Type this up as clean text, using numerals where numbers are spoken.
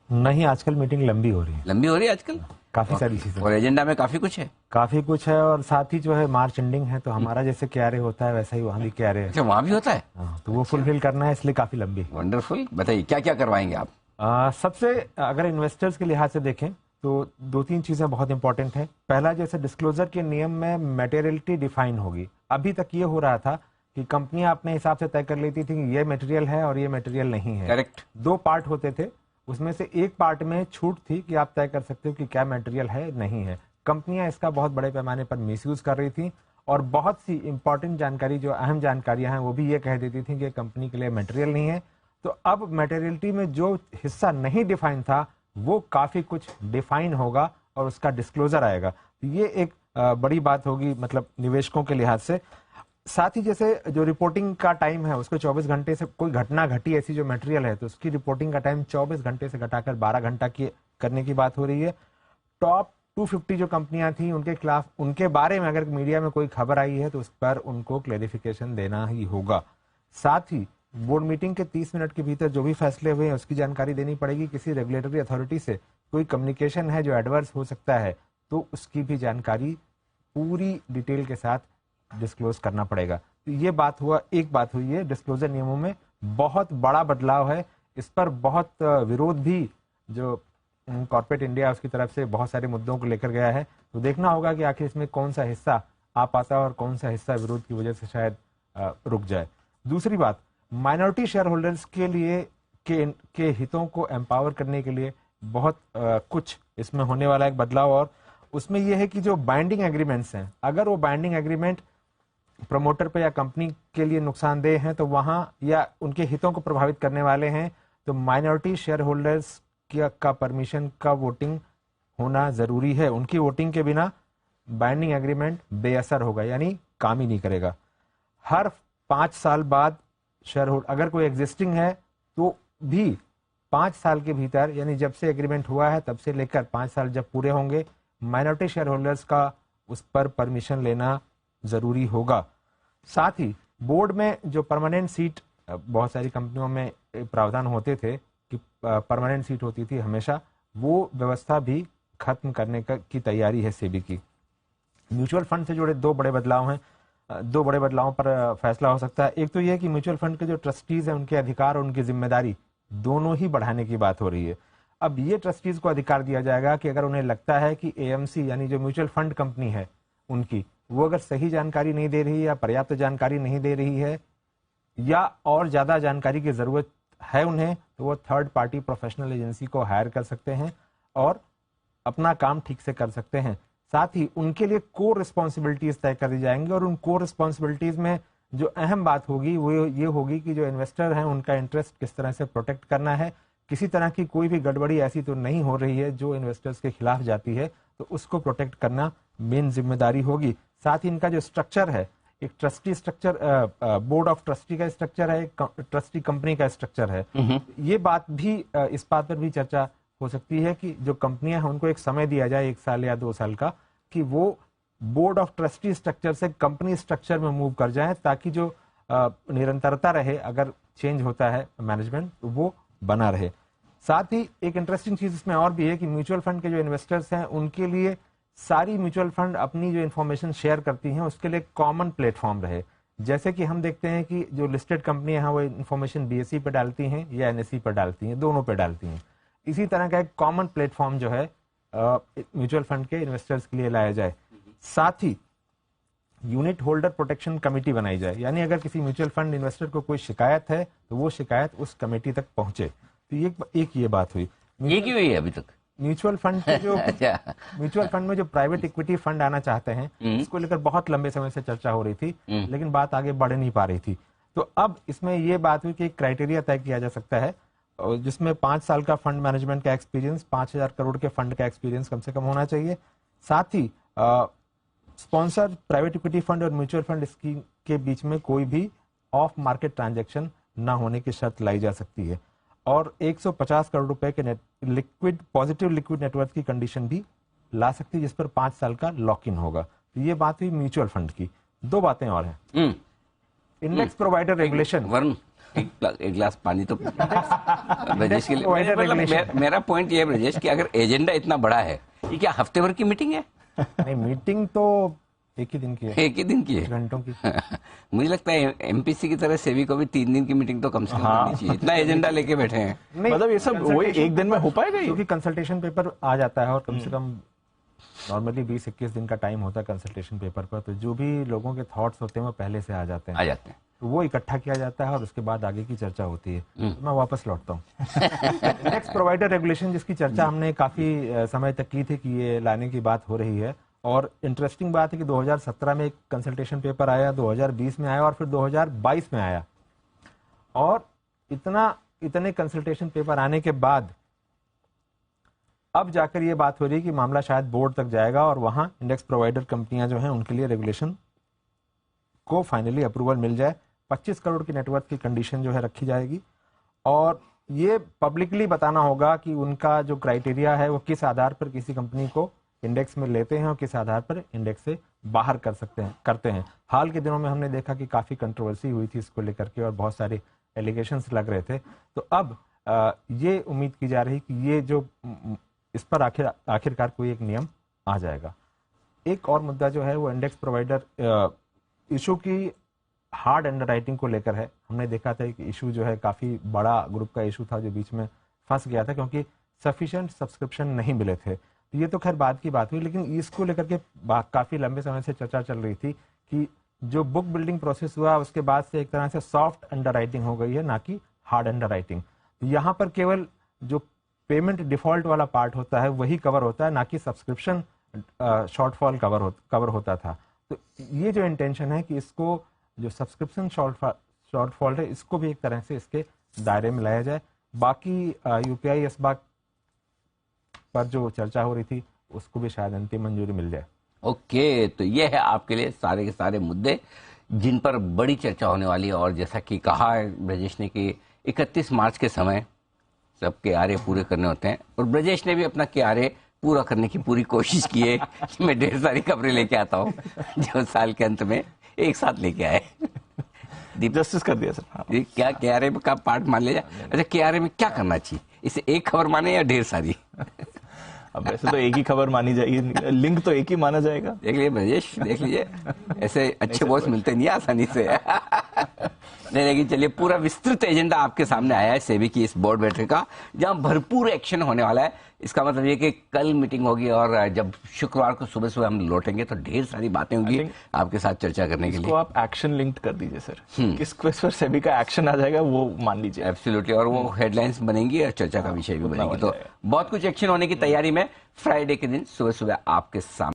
नहीं, आजकल मीटिंग लंबी हो रही है। लंबी हो रही है आजकल, काफी सारी चीजें और एजेंडा में काफी कुछ है। काफी कुछ है, और साथ ही जो है मार्च एंडिंग है, तो हमारा जैसे क्यारे होता है वैसा ही वहां भी क्यारे है। अच्छा, वहां भी होता है। हाँ, तो वो फुलफिल करना है, इसलिए काफी लंबी। वंडरफुल, बताइए क्या क्या करवाएंगे आप। सबसे अगर इन्वेस्टर्स के लिहाज से देखें तो दो तीन चीजें बहुत इंपॉर्टेंट हैं। पहला, जैसे डिस्क्लोजर के नियम में मटेरियलिटी डिफाइन होगी। अभी तक ये हो रहा था कि कंपनियां अपने हिसाब से तय कर लेती थी कि ये मटेरियल है और ये मटेरियल नहीं है। करेक्ट। दो पार्ट होते थे, उसमें से एक पार्ट में छूट थी कि आप तय कर सकते हो कि क्या मटेरियल है नहीं है। कंपनियां इसका बहुत बड़े पैमाने पर मिसयूज कर रही थी, और बहुत सी इंपॉर्टेंट जानकारी, जो अहम जानकारियां हैं, वो भी ये कह देती थी कि कंपनी के लिए मटेरियल नहीं है। तो अब मटेरियलिटी में जो हिस्सा नहीं डिफाइन था वो काफी कुछ डिफाइन होगा और उसका डिस्क्लोजर आएगा। तो ये एक बड़ी बात होगी, मतलब निवेशकों के लिहाज से। साथ ही जैसे जो रिपोर्टिंग का टाइम है उसको 24 घंटे से, कोई घटना घटी ऐसी जो मटेरियल है तो उसकी रिपोर्टिंग का टाइम 24 घंटे से घटाकर 12 घंटा की करने की बात हो रही है। टॉप 250 जो कंपनियां थी उनके खिलाफ, उनके बारे में अगर मीडिया में कोई खबर आई है तो उस पर उनको क्लेरिफिकेशन देना ही होगा। साथ ही बोर्ड मीटिंग के 30 मिनट के भीतर जो भी फैसले हुए हैं उसकी जानकारी देनी पड़ेगी। किसी रेगुलेटरी अथॉरिटी से कोई कम्युनिकेशन है जो एडवर्स हो सकता है तो उसकी भी जानकारी पूरी डिटेल के साथ डिस्क्लोज करना पड़ेगा। तो ये बात हुआ, एक बात हुई है डिस्क्लोजर नियमों में बहुत बड़ा बदलाव है। इस पर बहुत विरोध भी जो कॉर्पोरेट इंडिया उसकी तरफ से बहुत सारे मुद्दों को लेकर गया है। तो देखना होगा कि आखिर इसमें कौन सा हिस्सा आ पाता है और कौन सा हिस्सा विरोध की वजह से शायद रुक जाए। दूसरी बात, माइनॉरिटी शेयर होल्डर्स के लिए के हितों को एम्पावर करने के लिए बहुत कुछ इसमें होने वाला एक बदलाव, और उसमें यह है कि जो बाइंडिंग एग्रीमेंट्स हैं, अगर वो बाइंडिंग एग्रीमेंट प्रमोटर पे या कंपनी के लिए नुकसानदेह हैं तो वहां, या उनके हितों को प्रभावित करने वाले हैं, तो माइनॉरिटी शेयर होल्डर्स का परमिशन का वोटिंग होना जरूरी है। उनकी वोटिंग के बिना बाइंडिंग एग्रीमेंट बेअसर होगा, यानी काम ही नहीं करेगा। हर 5 साल बाद शेयर होल्डर, अगर कोई एग्जिस्टिंग है तो भी 5 साल के भीतर, यानी जब से एग्रीमेंट हुआ है तब से लेकर 5 साल जब पूरे होंगे, माइनॉरिटी शेयर होल्डर्स का उस पर परमिशन लेना जरूरी होगा। साथ ही बोर्ड में जो परमानेंट सीट, बहुत सारी कंपनियों में प्रावधान होते थे कि परमानेंट सीट होती थी हमेशा, वो व्यवस्था भी खत्म करने की तैयारी है सेबी की। म्यूचुअल फंड से जुड़े दो बड़े बदलाव हैं, दो बड़े बदलावों पर फैसला हो सकता है। एक तो यह है कि म्यूचुअल फंड के जो ट्रस्टीज हैं उनके अधिकार और उनकी जिम्मेदारी दोनों ही बढ़ाने की बात हो रही है। अब ये ट्रस्टीज को अधिकार दिया जाएगा कि अगर उन्हें लगता है कि एएमसी यानी जो म्यूचुअल फंड कंपनी है उनकी, वो अगर सही जानकारी नहीं दे रही है या पर्याप्त जानकारी नहीं दे रही है या और ज्यादा जानकारी की जरूरत है उन्हें, तो वो थर्ड पार्टी प्रोफेशनल एजेंसी को हायर कर सकते हैं और अपना काम ठीक से कर सकते हैं। साथ ही उनके लिए कोर रिस्पॉन्सिबिलिटीज तय कर दी जाएंगी, और उन कोर रिस्पॉन्सिबिलिटीज में जो अहम बात होगी वो ये होगी कि जो इन्वेस्टर हैं उनका इंटरेस्ट किस तरह से प्रोटेक्ट करना है। किसी तरह की कोई भी गड़बड़ी ऐसी तो नहीं हो रही है जो इन्वेस्टर्स के खिलाफ जाती है, तो उसको प्रोटेक्ट करना मेन जिम्मेदारी होगी। साथ ही इनका जो स्ट्रक्चर है, एक trustee structure, board of trustee का स्ट्रक्चर है, एक ट्रस्टी कंपनी का स्ट्रक्चर है। ये बात भी, इस बात पर भी चर्चा हो सकती है कि जो कंपनियां हैं उनको एक समय दिया जाए 1 साल या 2 साल का, कि वो बोर्ड ऑफ ट्रस्टी स्ट्रक्चर से कंपनी स्ट्रक्चर में मूव कर जाए, ताकि जो निरंतरता रहे, अगर चेंज होता है मैनेजमेंट तो वो बना रहे। साथ ही एक इंटरेस्टिंग चीज इसमें और भी है कि म्यूचुअल फंड के जो इन्वेस्टर्स हैं उनके लिए सारी म्यूचुअल फंड अपनी जो इन्फॉर्मेशन शेयर करती हैं उसके लिए कॉमन प्लेटफॉर्म रहे। जैसे कि हम देखते हैं कि जो लिस्टेड कंपनियां हैं वो इन्फॉर्मेशन बीएसई पर डालती हैं या एनएसई पर डालती हैं, दोनों पर डालती हैं। इसी तरह का एक कॉमन प्लेटफॉर्म जो है म्यूचुअल फंड के इन्वेस्टर्स के लिए लाया जाए। साथ ही यूनिट होल्डर प्रोटेक्शन कमेटी बनाई जाए, यानी अगर किसी म्यूचुअल फंड इन्वेस्टर को कोई शिकायत है तो वो शिकायत उस कमेटी तक पहुंचे। तो ये बात हुई। ये क्यों हुई अभी तक? म्यूचुअल फंड के जो म्यूचुअल फंड में जो प्राइवेट इक्विटी फंड आना चाहते हैं, इसको लेकर बहुत लंबे समय से चर्चा हो रही थी, लेकिन बात आगे बढ़ नहीं पा रही थी। तो अब इसमें ये बात हुई कि एक क्राइटेरिया तय किया जा सकता है जिसमें 5 साल का फंड मैनेजमेंट का एक्सपीरियंस, 5,000 करोड़ के फंड का एक्सपीरियंस कम से कम होना चाहिए। साथ ही स्पॉन्सर प्राइवेट इक्विटी फंड और म्यूचुअल फंड स्कीम के बीच में कोई भी ऑफ मार्केट ट्रांजैक्शन न होने की शर्त लाई जा सकती है, और 150 करोड़ रुपए के पॉजिटिव लिक्विड नेटवर्क की कंडीशन भी ला सकती है, जिस पर 5 साल का लॉक इन होगा। तो ये बात हुई म्यूचुअल फंड की। दो बातें और हैं। Index provider regulation. वरुण, एक गिलास पानी तो ब्रजेश के लिए। Provider regulation। मेरा पॉइंट ये है ब्रजेश कि अगर एजेंडा इतना बड़ा है, ये क्या हफ्ते भर की मीटिंग है? नहीं, मीटिंग तो एक ही दिन की है, एक ही दिन की है, घंटों की। मुझे लगता है एमपीसी की तरह सेबी को भी 3 दिन की मीटिंग तो कम से कम करनी चाहिए, इतना एजेंडा लेके बैठे हैं। नहीं, मतलब ये सब वही एक दिन में हो पाएगा ये? क्योंकि कंसल्टेशन पेपर आ जाता है और कम से कम नॉर्मली 20-21 दिन का टाइम होता है कंसल्टेशन पेपर पर, तो जो भी लोगों के थॉट्स होते हैं वो पहले से आ जाते हैं, तो वो इकट्ठा किया जाता है और उसके बाद आगे की चर्चा होती है। तो मैं वापस लौटता हूँ। इंडेक्स प्रोवाइडर रेगुलेशन, जिसकी चर्चा हमने काफी समय तक की थी कि ये लाने की बात हो रही है, और इंटरेस्टिंग बात है कि 2017 में एक कंसल्टेशन पेपर आया, 2020 में आया और फिर 2022 में आया, और इतने कंसल्टेशन पेपर आने के बाद अब जाकर ये बात हो रही है कि मामला शायद बोर्ड तक जाएगा और वहां इंडेक्स प्रोवाइडर कंपनियां जो हैं उनके लिए रेगुलेशन को फाइनली अप्रूवल मिल जाए। 25 करोड़ की नेटवर्थ की कंडीशन जो है रखी जाएगी, और ये पब्लिकली बताना होगा कि उनका जो क्राइटेरिया है वो किस आधार पर किसी कंपनी को इंडेक्स में लेते हैं और किस आधार पर इंडेक्स से बाहर करते हैं। हाल के दिनों में हमने देखा कि काफी कंट्रोवर्सी हुई थी इसको लेकर के और बहुत सारे एलिगेशंस लग रहे थे। तो अब ये उम्मीद की जा रही कि ये जो इस पर आखिरकार कोई एक नियम आ जाएगा। एक और मुद्दा जो है वो इंडेक्स प्रोवाइडर इशू की हार्ड अंडरराइटिंग को लेकर है। हमने देखा था कि इशू जो है काफी बड़ा ग्रुप का इशू था जो बीच में फंस गया था क्योंकि सफिशिएंट सब्सक्रिप्शन नहीं मिले थे। तो ये तो खैर बाद की बात हुई, लेकिन इसको लेकर के काफी लंबे समय से चर्चा चल रही थी कि जो बुक बिल्डिंग प्रोसेस हुआ उसके बाद से एक तरह से सॉफ्ट अंडरराइटिंग हो गई है, ना कि हार्ड अंडरराइटिंग। यहाँ पर केवल जो पेमेंट डिफॉल्ट वाला पार्ट होता है वही कवर होता है, ना कि सब्सक्रिप्शन शॉर्टफॉल कवर होता था। तो ये जो इंटेंशन है कि इसको जो सब्सक्रिप्शन शॉर्टफॉल है इसको भी एक तरह से इसके दायरे में लाया जाए। बाकी यूपीआई एसबाक पर जो चर्चा हो रही थी उसको भी शायद अंतिम मंजूरी मिल जाए। ओके, तो ये है आपके लिए सारे के सारे मुद्दे जिन पर बड़ी चर्चा होने वाली है। और जैसा कि कहा है ब्रजेश ने कि 31 मार्च के समय सब KRA पूरे करने होते हैं, और ब्रजेश ने भी अपना KRA पूरा करने की पूरी कोशिश की है। मैं ढेर सारी खबरें लेके आता हूँ जो साल के अंत में एक साथ लेके आए। जस्टिस कर दिया सर। क्या KRA का पार्ट मान लिया? अच्छा, KRA में क्या करना चाहिए? इसे एक खबर माने या ढेर सारी? अब वैसे तो एक ही खबर मानी जाएगी, लिंक तो एक ही माना जाएगा। देख लीजिए ब्रजेश, देख लीजिए, ऐसे अच्छे बॉस मिलते नहीं आसानी से। नहीं, लेकिन चलिए, पूरा विस्तृत एजेंडा आपके सामने आया है सेबी की इस बोर्ड बैठक का, जहां भरपूर एक्शन होने वाला है। इसका मतलब ये कि कल मीटिंग होगी और जब शुक्रवार को सुबह सुबह हम लौटेंगे तो ढेर सारी बातें होंगी आपके साथ चर्चा करने के लिए। आप एक्शन लिंक्ड कर दीजिए सर, किस क्वेस्ट पर सेबी का एक्शन आ जाएगा वो मान लीजिए। एब्सोल्युटली, और वो हेडलाइंस बनेंगी और चर्चा का विषय भी बनेगी। तो बहुत कुछ एक्शन होने की तैयारी में फ्राइडे के दिन सुबह सुबह आपके सामने